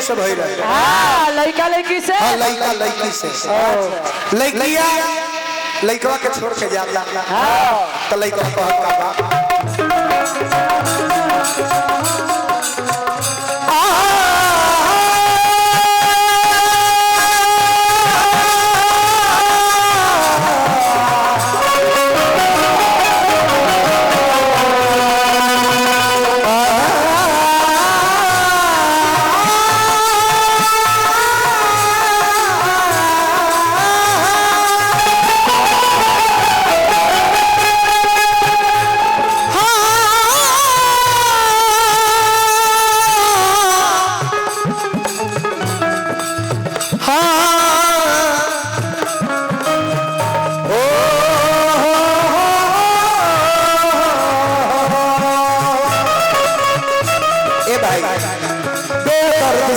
से भई रहे। हां लड़का लड़की से। हां लड़का लड़की से। लड़किया लड़कवा के छोड़ के जाता। हां तो लड़का कहता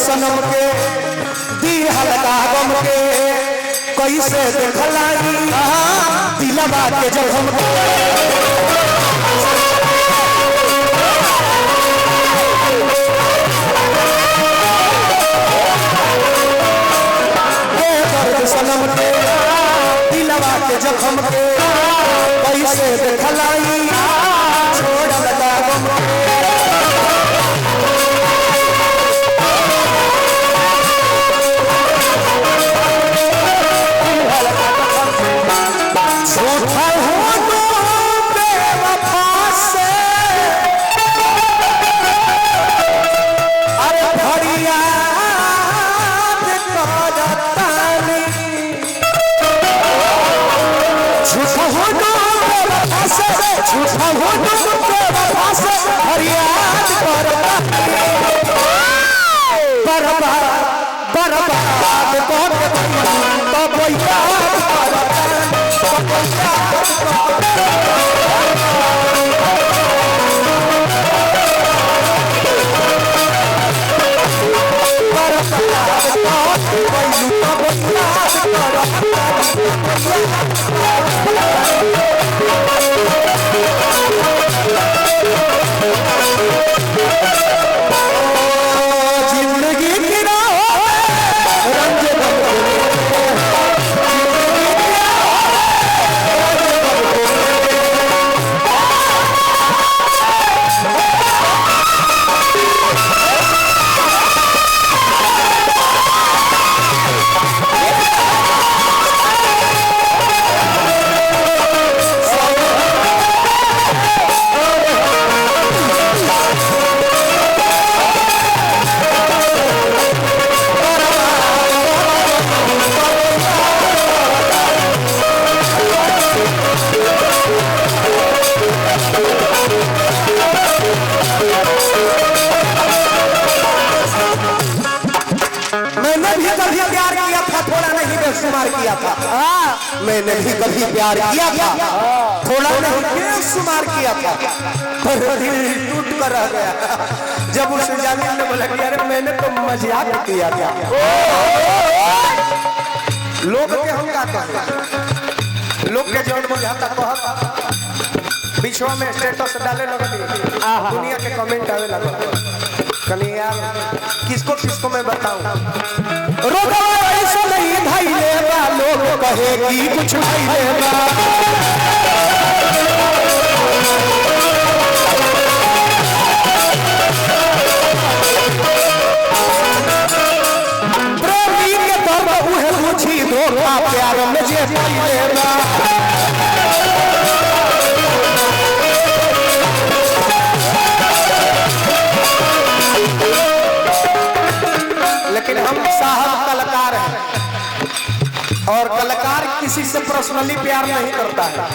सनम के दी हल्का गम के कैसे देखलाई दिलवा के जब हम सनम के दिलवा के जब हम कैसे देखलाई छोड़ लगा गम मैंने भी कभी प्यार किया था थोड़ा नहीं बेशुमार किया था पर दिल टूट कर रह गया जब उस जालिम ने बोला कि अरे मैंने तो मजाक किया था। लोग के हम का कहते लोग के जौन बुझाता कहत बिछवा में स्टेटस डाले लगनी दुनिया के कमेंट आवे लगल कनी यार किसको किसको मैं बताऊं रोका ऐसा नहीं भाई लेगा लोग कहे कि कुछ नहीं लेगा प्रेमी के दर्द उहे पूछी धोखा प्यार में जे लेगा लेकिन हम साहब कलाकार हैं और कलाकार किसी से पर्सनली प्यार नहीं करता है।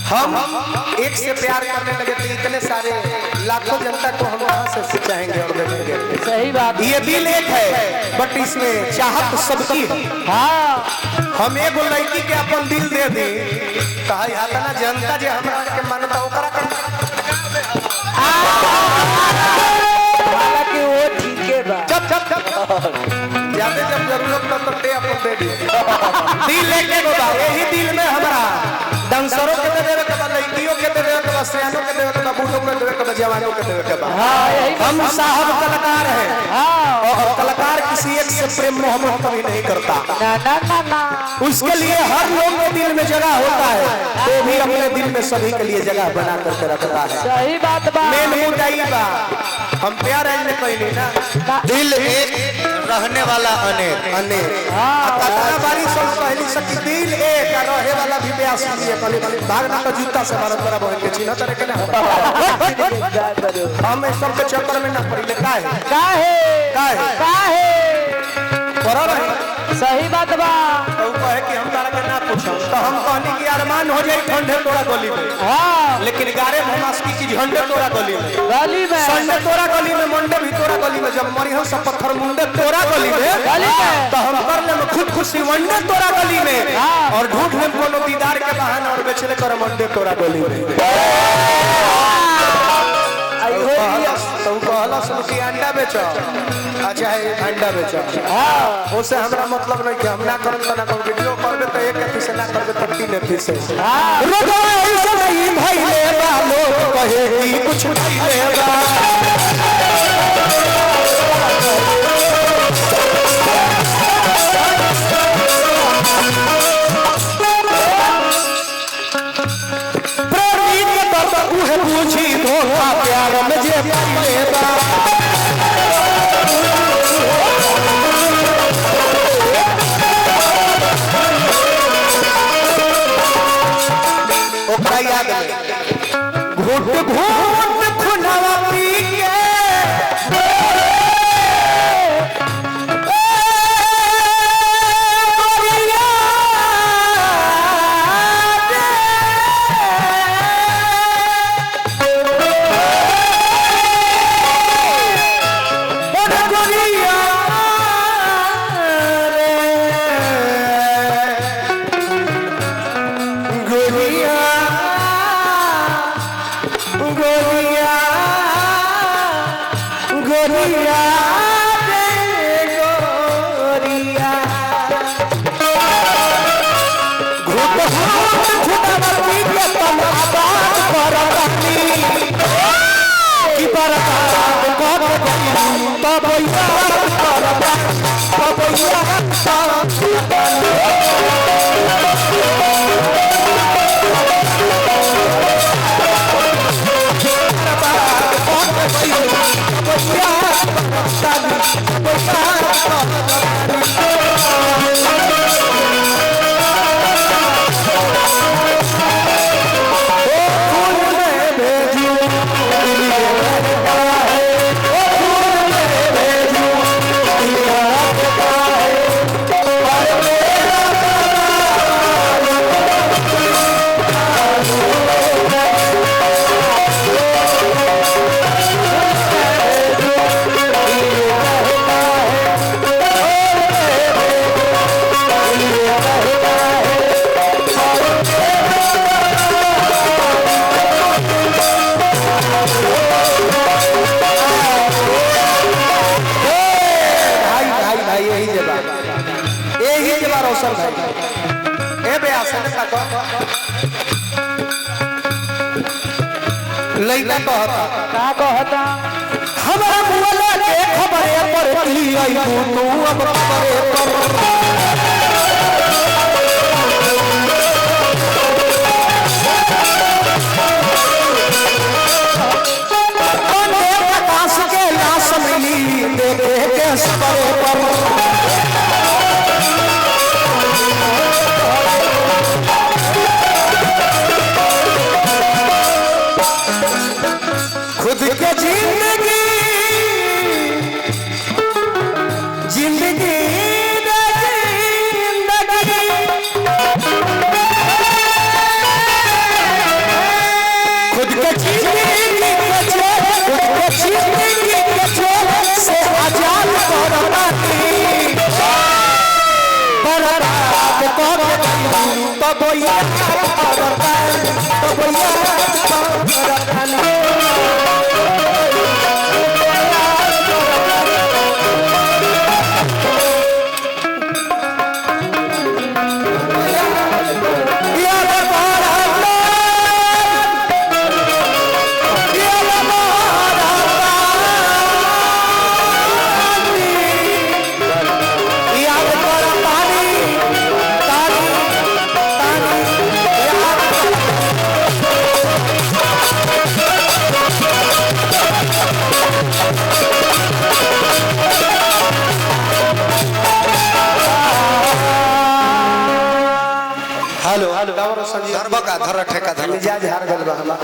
हम एक से प्यार करने लगे तो इतने सारे लाखों जनता को हम वहां से चाहेंगे और देखेंगे। सही बात। ये दिल एक है बट इसमें चाहत सबकी है। हाँ हम एगो लड़की के अपन दिल दे दी कहा ना जनता जो हमरा के मानता ओकरा हालांकि वो ठीक है बा जाते जब जरूरत पड़ता तब ते अपन दे दी दिल लेके बता यही दिल में हमारा डांसरों के देवे के बा लड़कियों के देवे के बा सियानों के देवे के बा बूढ़ों के देवे के बा जवानों के देवे के बा। हां यही हम साहब कलाकार हैं। हां से प्रेम मोहब्बत कभी नहीं करता। ना ना ना ना उसके लिए हर लोग के दिल में जगह होता है, तो भी अपने दिल में सभी के लिए जगह बना करके रखता है। सही बात बा। मेन मुद्दा ई बा, हम प्यार है कहली ना, दिल एक रहने वाला अनेक। अनेक कतना बारी सब कहली सकी दिल एक आ रहे वाला भी ब्यास लिए कहली भागना तो जूता से मारत बड़ा बहन के चिन्ह तरह के ना हम इस सब के चक्कर में ना पड़ी। काहे काहे काहे पड़ा रही। सही बात बा। तो कहे कि हम तारा के ना पूछो, तो हम कहनी कि अरमान हो जाई ठंडे तोरा गली में। हाँ लेकिन गारे भमास की झंडे तोरा गली में, गली में संडे तोरा गली में, मंडे भी तोरा गली में। जब मरी हम सब पत्थर मुंडे तोरा गली में, तो हम कर ले में खुद खुशी वंडे तोरा गली में, और ढूंढ ले कोनो दीदार के बहाना और बेचले कर मंडे तोरा गली में। तो कहला सुन कि अंडा बेचो, अच्छा है अंडा बेचो। हाँ उससे हमरा मतलब नहीं कि हम ना करब तो ना करब, वीडियो करबे तो एक अथी से ना करबे तो 3 अथी से। रोगा ऐसे नहीं भइले बा, लोग कहे कि कुछ भइले बा। प्रेमी के दर्द उहे पूछी धोखा प्यार में जे भइले बा। ओकरा याद में घोट घोट खुनावा पी के लइका कहता का कहता हमरा मुला के खबरे पर की आई तू अब खबरे पर आकाश के लाश मिली देखे के सबरे पर खुद के जिंदगी जिंदगी खुद के जिंदगी से आजाद हेलो दावर संजीव धरबका धर ठेका धर मिजाज हार गल बा हमार